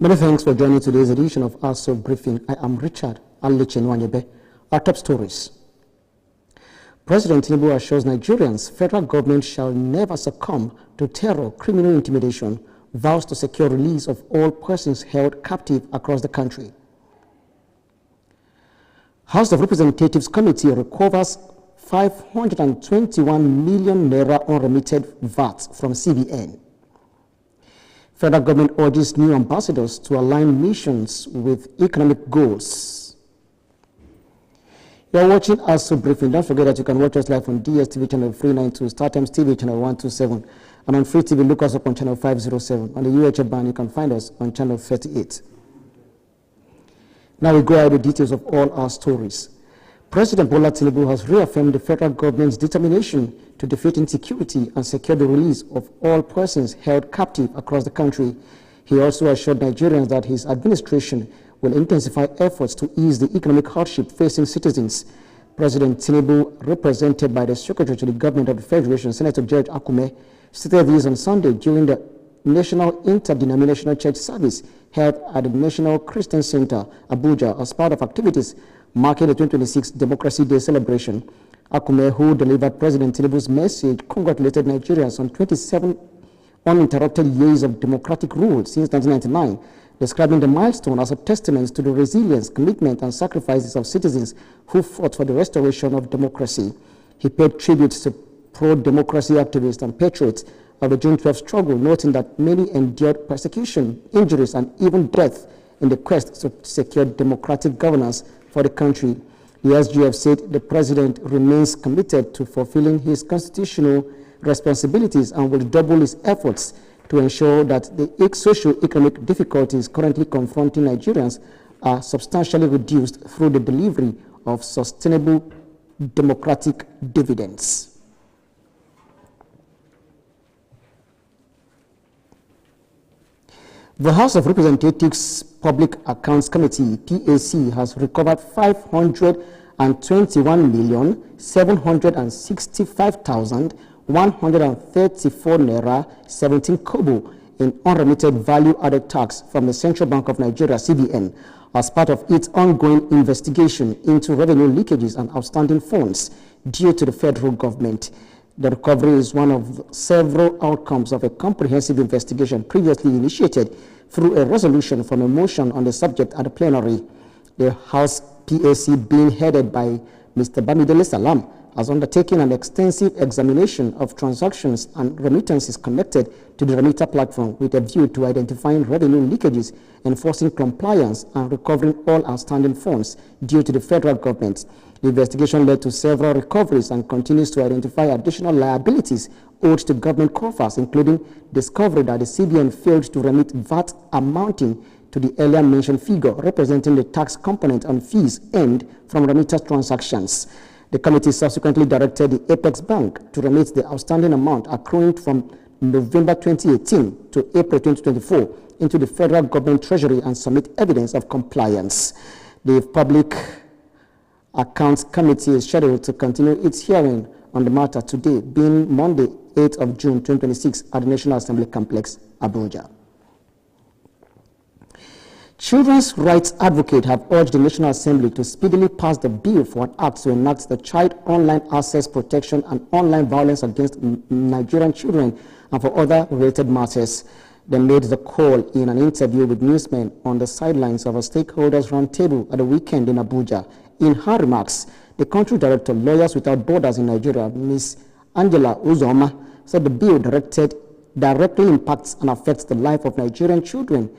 Many thanks for joining today's edition of Aso Briefing. I am Richard Alechenwanyebe. Our top stories. President Tinubu assures Nigerians federal government shall never succumb to terror, criminal intimidation, vows to secure release of all persons held captive across the country. House of Representatives Committee recovers 521 million naira unremitted VAT from CBN. Federal government urges new ambassadors to align missions with economic goals. You are watching Aso Briefing. Don't forget that you can watch us live on DSTV channel 392, StarTimes TV channel 127, and on Free TV, look us up on channel 507. On the UHF band, you can find us on channel 38. Now we go over the details of all our stories. President Bola Tinubu has reaffirmed the federal government's determination to defeat insecurity and secure the release of all persons held captive across the country. He also assured Nigerians that his administration will intensify efforts to ease the economic hardship facing citizens. President Tinubu, represented by the Secretary to the Government of the Federation, Senator George Akume, stated this on Sunday during the National Interdenominational Church Service held at the National Christian Center, Abuja, as part of activities marking the 2026 Democracy Day celebration. Akume, who delivered President Tinubu's message, congratulated Nigerians on 27 uninterrupted years of democratic rule since 1999, describing the milestone as a testament to the resilience, commitment, and sacrifices of citizens who fought for the restoration of democracy. He paid tribute to pro-democracy activists and patriots of the June 12 struggle, noting that many endured persecution, injuries, and even death in the quest to secure democratic governance for the country. The SGF said the president remains committed to fulfilling his constitutional responsibilities and will double his efforts to ensure that the socio-economic difficulties currently confronting Nigerians are substantially reduced through the delivery of sustainable democratic dividends. The House of Representatives Public Accounts Committee, PAC, has recovered 521,765,134 naira 17 kobo in unremitted value-added tax from the Central Bank of Nigeria, CBN, as part of its ongoing investigation into revenue leakages and outstanding funds due to the federal government. The recovery is one of several outcomes of a comprehensive investigation previously initiated through a resolution from a motion on the subject at the plenary. The House PAC, being headed by Mr. Bamidele Salam, has undertaken an extensive examination of transactions and remittances connected to the remitter platform with a view to identifying revenue leakages, enforcing compliance, and recovering all outstanding funds due to the federal government. The investigation led to several recoveries and continues to identify additional liabilities owed to government coffers, including discovery that the CBN failed to remit VAT amounting to the earlier mentioned figure, representing the tax component on fees earned from remittance transactions. The committee subsequently directed the Apex Bank to remit the outstanding amount accruing from November 2018 to April 2024 into the federal government treasury and submit evidence of compliance. The Public Accounts Committee is scheduled to continue its hearing on the matter today, being Monday, 8th of June 2026 at the National Assembly Complex, Abuja. Children's rights advocates have urged the National Assembly to speedily pass the bill for an act to enact the Child Online Access Protection and Online Violence Against Nigerian Children and for other related matters. They made the call in an interview with newsmen on the sidelines of a stakeholders roundtable at the weekend in Abuja. In her remarks, the country director, Lawyers Without Borders in Nigeria, Ms. Angela Uzoma, said the bill directly impacts and affects the life of Nigerian children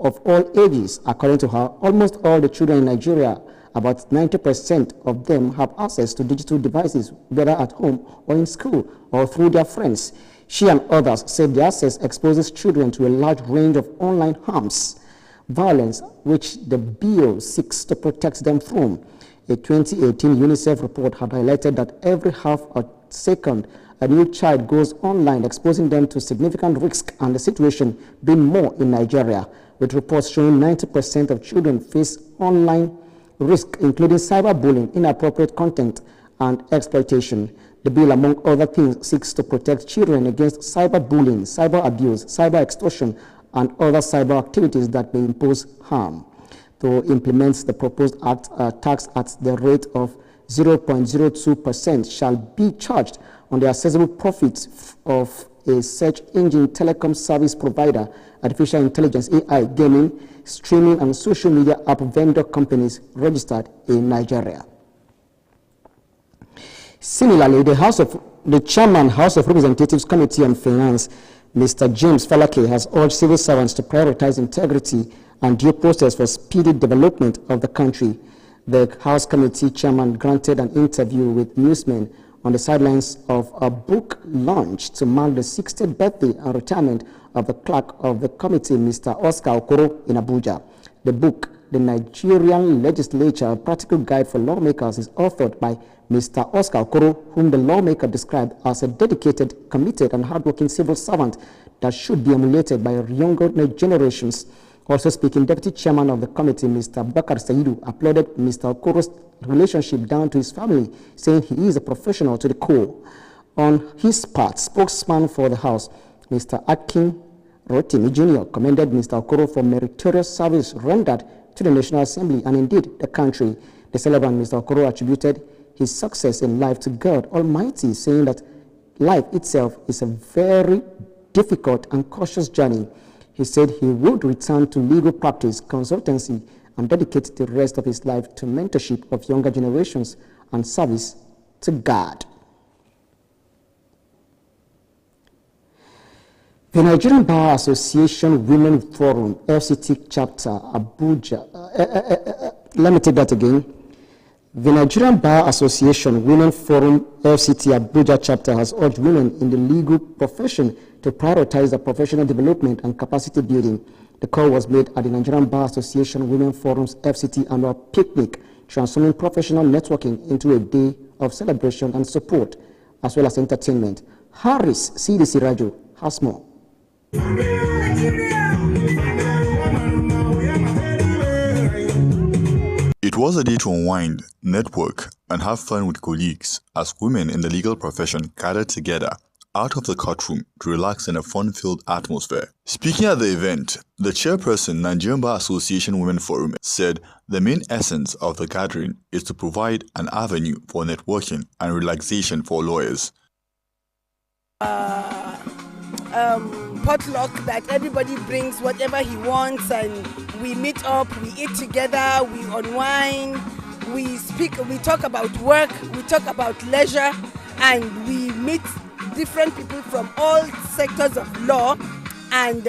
of all ages. According to her, almost all the children in Nigeria, about 90% of them, have access to digital devices, whether at home or in school or through their friends. She and others said the access exposes children to a large range of online harms, violence, which the bill seeks to protect them from. A 2018 UNICEF report had highlighted that every half a second a new child goes online, exposing them to significant risk, and the situation being more in Nigeria, with reports showing 90% of children face online risk, including cyberbullying, inappropriate content, and exploitation. The bill, among other things, seeks to protect children against cyberbullying, cyber abuse, cyber extortion, and other cyber activities that may impose harm. To implement the proposed tax at the rate of 0.02% shall be charged on the assessable profits of a search engine telecom service provider, artificial intelligence, AI, gaming, streaming, and social media app vendor companies registered in Nigeria. Similarly, the Chairman, House of Representatives Committee on Finance, Mr. James Falake, has urged civil servants to prioritize integrity and due process for speedy development of the country. The House Committee Chairman granted an interview with newsmen on the sidelines of a book launch to mark the 60th birthday and retirement of the clerk of the committee, Mr. Oscar Okoro, in Abuja. The book, The Nigerian Legislature, A Practical Guide for Lawmakers, is authored by Mr. Oscar Okoro, whom the lawmaker described as a dedicated, committed, and hardworking civil servant that should be emulated by younger generations. Also speaking, Deputy Chairman of the committee, Mr. Bakar Saidu, applauded Mr. Okoro's relationship down to his family, saying he is a professional to the core. On his part, spokesman for the House, Mr. Akin Rotimi Jr., commended Mr. Okoro for meritorious service rendered to the National Assembly and indeed the country. The celebrant, Mr. Okoro, attributed his success in life to God Almighty, saying that life itself is a very difficult and cautious journey. He said he would return to legal practice, consultancy, and dedicate the rest of his life to mentorship of younger generations and service to God. The Nigerian Bar Association Women Forum, FCT Chapter, Abuja. Let me take that again. The Nigerian Bar Association Women Forum, FCT Abuja Chapter, has urged women in the legal profession to prioritize their professional development and capacity building. The call was made at the Nigerian Bar Association Women Forum's FCT annual picnic, transforming professional networking into a day of celebration and support, as well as entertainment. Harris CDC Rajo has more. It was a day to unwind, network, and have fun with colleagues as women in the legal profession gathered together out of the courtroom to relax in a fun-filled atmosphere. Speaking at the event, the chairperson, Nigerian Bar Association Women Forum, said the main essence of the gathering is to provide an avenue for networking and relaxation for lawyers. Potluck that everybody brings whatever he wants, and we meet up, we eat together, we unwind, we speak, we talk about work, we talk about leisure, and we meet different people from all sectors of law, and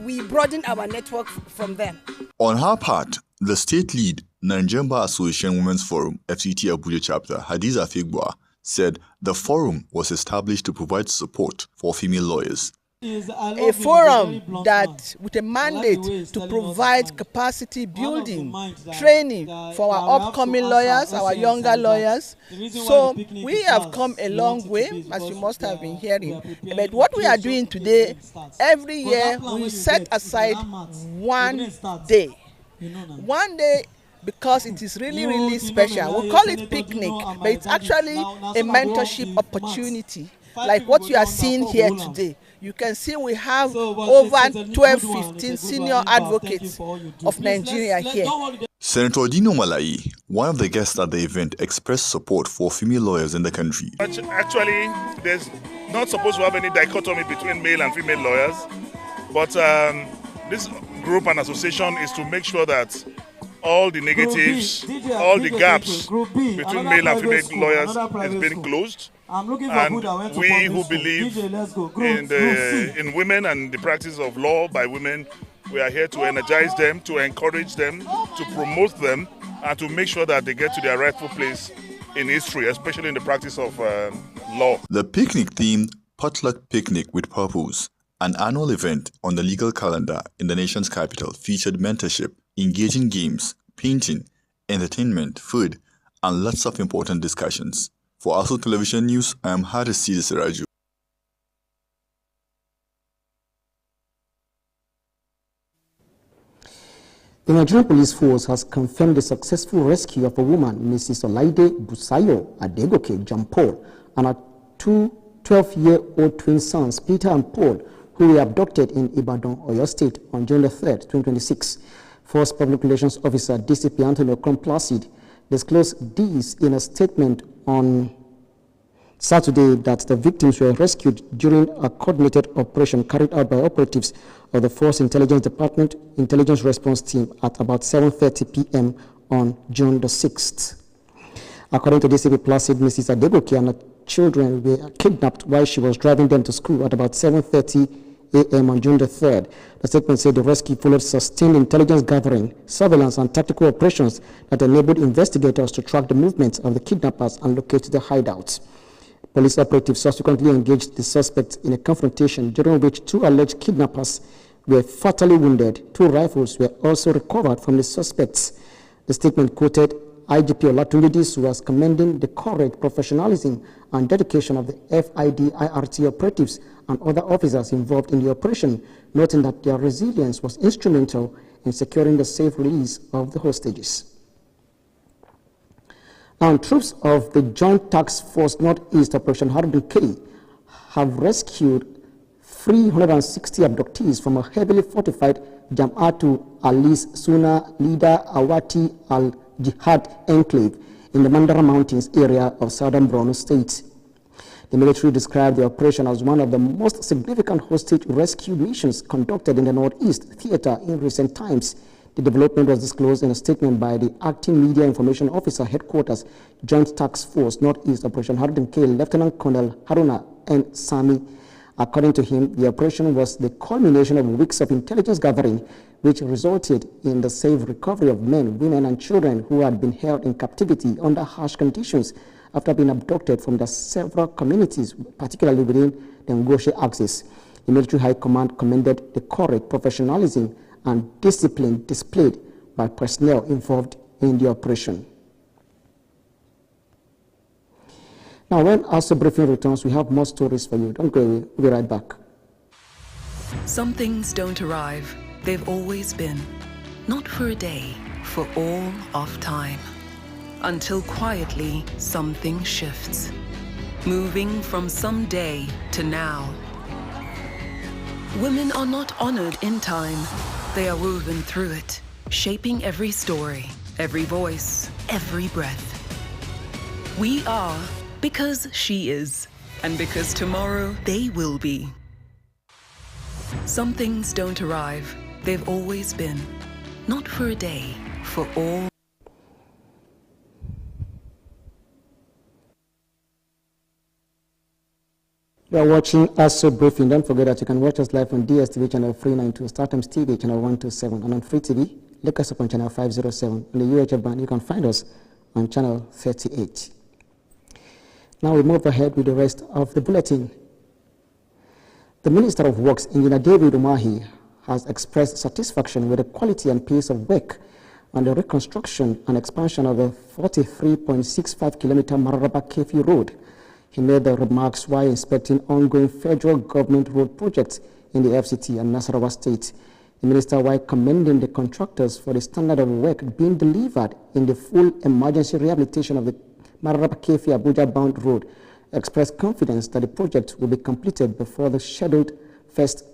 we broaden our network from them. On her part, the state lead, Nigerian Bar Association Women's Forum, FCT Abuja Chapter, Hadiza Figbua, said the forum was established to provide support for female lawyers. A forum that with a mandate to provide capacity building, training for our upcoming lawyers, our younger lawyers. So we have come a long way, as you must have been hearing. But what we are doing today, every year we set aside one day. One day, because it is really, really special. We call it picnic, but it's actually a mentorship opportunity, like what you are seeing here today. You can see we have over 12, 15 senior advocates of Nigeria here. Senator Dino Malai, one of the guests at the event, expressed support for female lawyers in the country. Actually, there's not supposed to have any dichotomy between male and female lawyers, but this group and association is to make sure that all the negatives, all the gaps between male and female lawyers has been closed. And we who believe in women and the practice of law by women, we are here to energize them, to encourage them, to promote them, and to make sure that they get to their rightful place in history, especially in the practice of law. The picnic-themed Potluck Picnic with Purpose, an annual event on the legal calendar in the nation's capital, featured mentorship, engaging games, painting, entertainment, food, and lots of important discussions. For Aso Television News, I am Haris Siraju. The Nigerian Police Force has confirmed the successful rescue of a woman, Mrs. Olaide Busayo Adegoke Jampol, and her two 12-year-old twin sons, Peter and Paul, who who were abducted in Ibadan, Oyo State on June 3, 2026. Force Public Relations Officer DCP Anthony Okron-Placid disclosed this in a statement on Saturday that the victims were rescued during a coordinated operation carried out by operatives of the Force Intelligence Department Intelligence Response Team at about 7:30 p.m. on June the 6th. According to DCP Placid, Mrs. Adegoke and her children were kidnapped while she was driving them to school at about 7:30 a.m. on June the 3rd. The statement said the rescue followed sustained intelligence gathering, surveillance, and tactical operations that enabled investigators to track the movements of the kidnappers and locate the hideouts. Police operatives subsequently engaged the suspects in a confrontation during which 2 alleged kidnappers were fatally wounded. 2 rifles were also recovered from the suspects. The statement quoted IGP Olatunji who was commending the courage, professionalism, and dedication of the FID-IRT operatives and other officers involved in the operation, noting that their resilience was instrumental in securing the safe release of the hostages. Now, troops of the Joint Task Force Northeast Operation Harden K have rescued 360 abductees from a heavily fortified Jam'atu Alis Suna Lida Awati Al-Jihad enclave in the Mandara Mountains area of southern Borno State. The military described the operation as one of the most significant hostage rescue missions conducted in the Northeast theater in recent times. The development was disclosed in a statement by the Acting Media Information Officer Headquarters, Joint Task Force Northeast Operation Harden K, Lieutenant Colonel Haruna N. Sami. According to him, the operation was the culmination of weeks of intelligence gathering, which resulted in the safe recovery of men, women, and children who had been held in captivity under harsh conditions after being abducted from the several communities, particularly within the Ngoshe axis. The military high command commended the courage, professionalism, and discipline displayed by personnel involved in the operation. Now, when Aso Briefing returns, we have more stories for you. Don't go away. We'll be right back. Some things don't arrive. They've always been. Not for a day, for all of time. Until quietly, something shifts. Moving from someday to now. Women are not honored in time. They are woven through it, shaping every story, every voice, every breath. We are because she is, and because tomorrow they will be. Some things don't arrive. They've always been. Not for a day, for all. You are watching Aso Briefing. Don't forget that you can watch us live on DSTV channel 392, StarTimes TV channel 127, and on Free TV, look us up on channel 507. On the UHF band, you can find us on channel 38. Now we move ahead with the rest of the bulletin. The Minister of Works, Engineer David Umahi, has expressed satisfaction with the quality and pace of work on the reconstruction and expansion of the 43.65-kilometer Mararaba-Kefi Road. He made the remarks while inspecting ongoing federal government road projects in the FCT and Nasarawa State. The minister, while commending the contractors for the standard of work being delivered in the full emergency rehabilitation of the Mararaba-Kefi Abuja-bound road, expressed confidence that the project will be completed before the scheduled 1st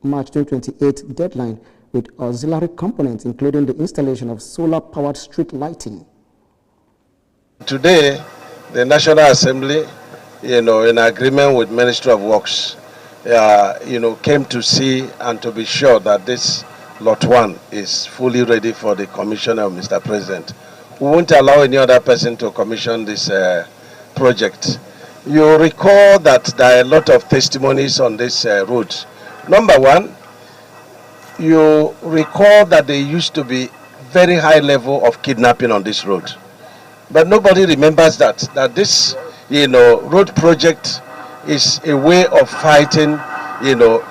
March 2028 deadline, with auxiliary components including the installation of solar-powered street lighting. Today, the National Assembly, in agreement with Ministry of Works, came to see and to be sure that this Lot 1 is fully ready for the commission of Mr. President. We won't allow any other person to commission this project. You recall that there are a lot of testimonies on this road. Number one, you recall that there used to be very high level of kidnapping on this road. But nobody remembers that this, road project is a way of fighting,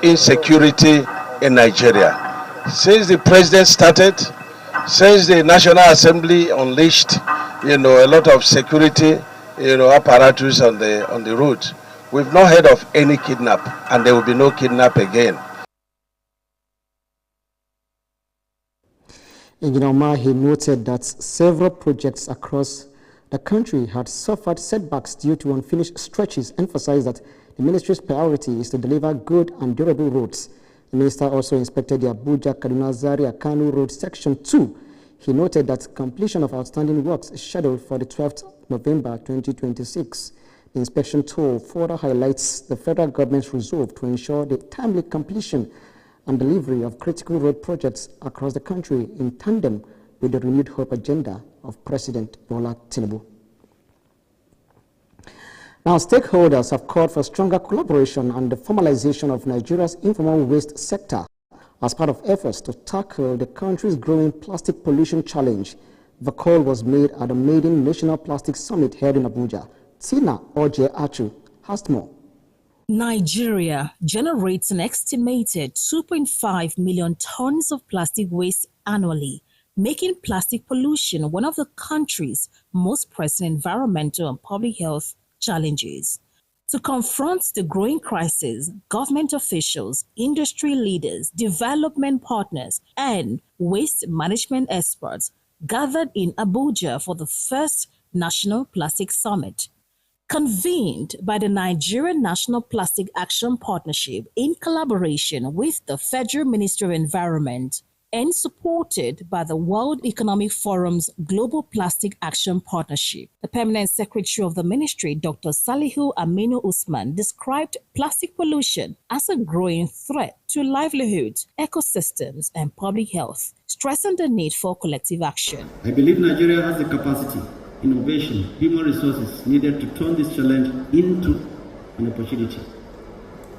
insecurity in Nigeria. Since the president started, since the National Assembly unleashed, a lot of security, apparatus on the road, we've not heard of any kidnap, and there will be no kidnap again. Engineer Mahi noted that several projects across the country had suffered setbacks due to unfinished stretches, emphasized that the ministry's priority is to deliver good and durable roads. The minister also inspected the Abuja-Kaduna Zaria-Kano Road Section 2. He noted that completion of outstanding works is scheduled for the 12th November 2026. The inspection tour further highlights the federal government's resolve to ensure the timely completion and delivery of critical road projects across the country in tandem with the renewed hope agenda of President Bola Tinubu. Now, stakeholders have called for stronger collaboration on the formalization of Nigeria's informal waste sector as part of efforts to tackle the country's growing plastic pollution challenge. The call was made at the maiden National Plastic Summit held in Abuja. Tina Oje Achu has more. Nigeria generates an estimated 2.5 million tons of plastic waste annually, making plastic pollution one of the country's most pressing environmental and public health challenges. To confront the growing crisis, government officials, industry leaders, development partners, and waste management experts gathered in Abuja for the first National Plastic Summit. Convened by the Nigerian National Plastic Action Partnership in collaboration with the Federal Ministry of Environment and supported by the World Economic Forum's Global Plastic Action Partnership. The Permanent Secretary of the Ministry, Dr. Salihu Aminu Usman, described plastic pollution as a growing threat to livelihoods, ecosystems, and public health, stressing the need for collective action. I believe Nigeria has the capacity, innovation, human resources needed to turn this challenge into an opportunity.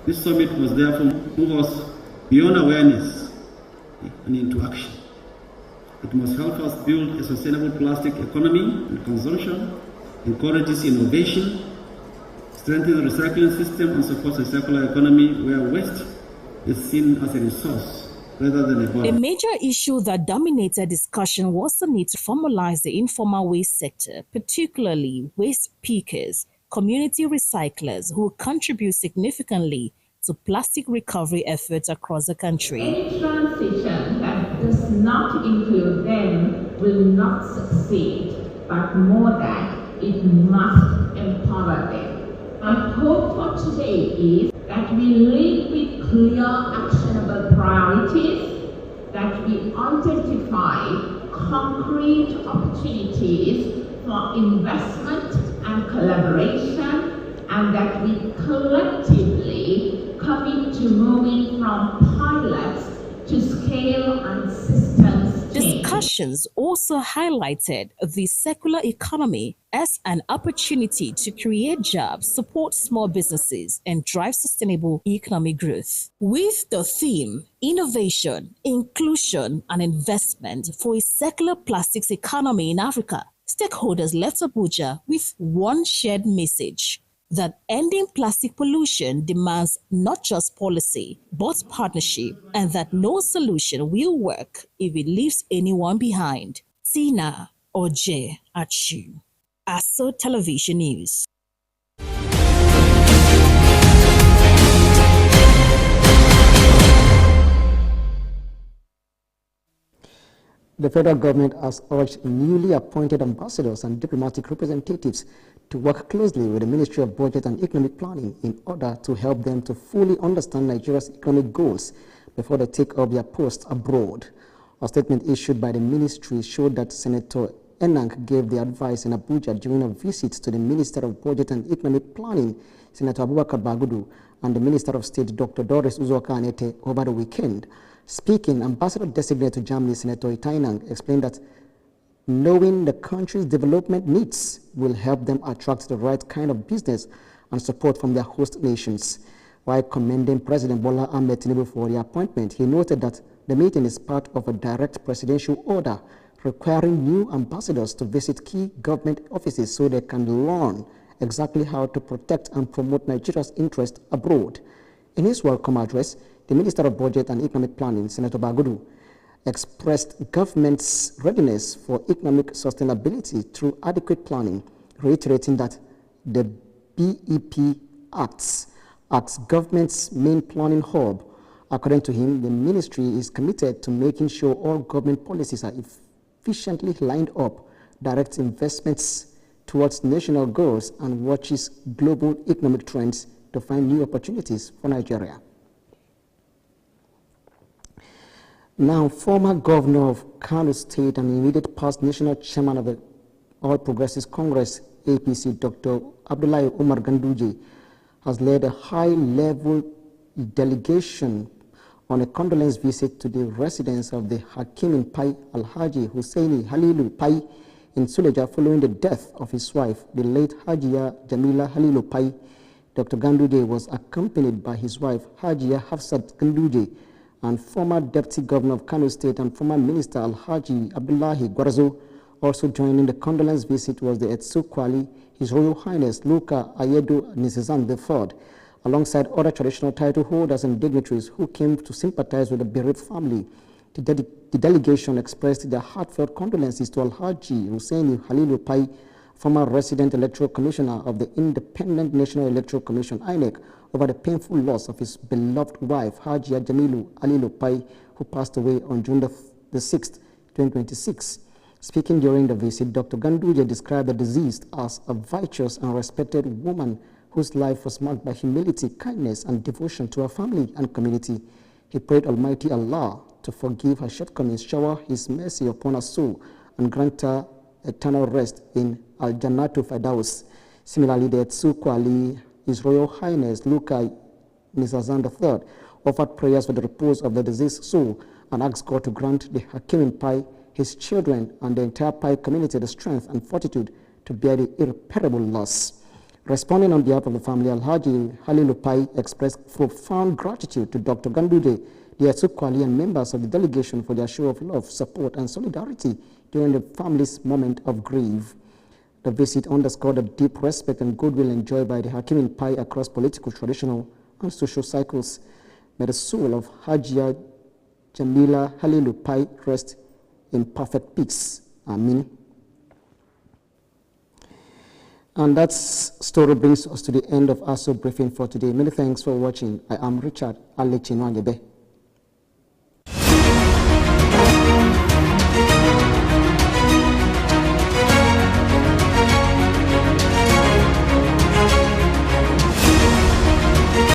This summit must therefore move us beyond awareness and into action. It must help us build a sustainable plastic economy and consumption, encourages innovation, strengthen the recycling system, and supports a circular economy where waste is seen as a resource rather than a burden. A major issue that dominated discussion was the need to formalize the informal waste sector, particularly waste pickers, community recyclers who contribute significantly to plastic recovery efforts across the country. Any transition that does not include them will not succeed, but more that it must empower them. My hope for today is that we lead with clear, actionable priorities, that we identify concrete opportunities for investment and collaboration, and that we collectively commit to moving from pilots to scale and systems change. Discussions also highlighted the circular economy as an opportunity to create jobs, support small businesses, and drive sustainable economic growth. With the theme, Innovation, Inclusion, and Investment for a Circular Plastics Economy in Africa, stakeholders left Abuja with one shared message: that ending plastic pollution demands not just policy, but partnership, and that no solution will work if it leaves anyone behind. Tina Oje Achu, Aso Television News. The federal government has urged newly appointed ambassadors and diplomatic representatives to work closely with the Ministry of Budget and Economic Planning in order to help them to fully understand Nigeria's economic goals before they take up their posts abroad. A statement issued by the ministry showed that Senator Enang gave the advice in Abuja during a visit to the Minister of Budget and Economic Planning, Senator Abubakar Bagudu, and the Minister of State, Dr. Doris Uzoka Anete, over the weekend. Speaking, Ambassador Designate to Germany, Senator Itainang, explained that knowing the country's development needs will help them attract the right kind of business and support from their host nations. While commending President Bola Ahmed Tinubu for the appointment, he noted that the meeting is part of a direct presidential order requiring new ambassadors to visit key government offices so they can learn exactly how to protect and promote Nigeria's interest abroad. In his welcome address, the Minister of Budget and Economic Planning, Senator Bagudu, expressed government's readiness for economic sustainability through adequate planning, reiterating that the BEP acts as government's main planning hub. According to him, the ministry is committed to making sure all government policies are efficiently lined up, directs investments towards national goals, and watches global economic trends to find new opportunities for Nigeria. Now, former governor of Kano State and immediate past national chairman of the All Progressives Congress, APC, Dr. Abdullahi Umar Ganduje, has led a high-level delegation on a condolence visit to the residence of the Hakim in Pai Alhaji Husseini Halilu Pai in Suleja following the death of his wife, the late Hajia Jamila Halilu Pai. Dr. Ganduje was accompanied by his wife, Hajia Hafsat Ganduje, and former Deputy Governor of Kano State and former Minister Alhaji Abdullahi Gwarzo. Also joining the condolence visit was the Etsu Kwali, His Royal Highness Luka Ayedo Nisizan III, alongside other traditional title holders and dignitaries who came to sympathize with the bereaved family. The delegation expressed their heartfelt condolences to Alhaji Husseini Halilu Pai, former resident electoral commissioner of the Independent National Electoral Commission, INEC, over the painful loss of his beloved wife, Hajia Jamilu Halilu Pai, who passed away on June the 6th, 2026. Speaking during the visit, Dr. Ganduje described the deceased as a virtuous and respected woman whose life was marked by humility, kindness, and devotion to her family and community. He prayed Almighty Allah to forgive her shortcomings, shower His mercy upon her soul, and grant her eternal rest in Al-Jannatu Firdaus. Similarly, the Etsuko Ali, His Royal Highness Luka Nisazan III, offered prayers for the repose of the deceased soul and asked God to grant the Hakim in Pai, his children, and the entire Pai community the strength and fortitude to bear the irreparable loss. Responding on behalf of the family, Alhaji Halilu Pai expressed profound gratitude to Dr. Ganduje, the Etsukwali, and members of the delegation for their show of love, support, and solidarity during the family's moment of grief. The visit underscored the deep respect and goodwill enjoyed by the Hakim in Pai across political, traditional, and social cycles. May the soul of Hajia Jamila Halilu Pai rest in perfect peace. Amen. And that story brings us to the end of Aso Briefing for today. Many thanks for watching. I am Richard Alechinwangebe.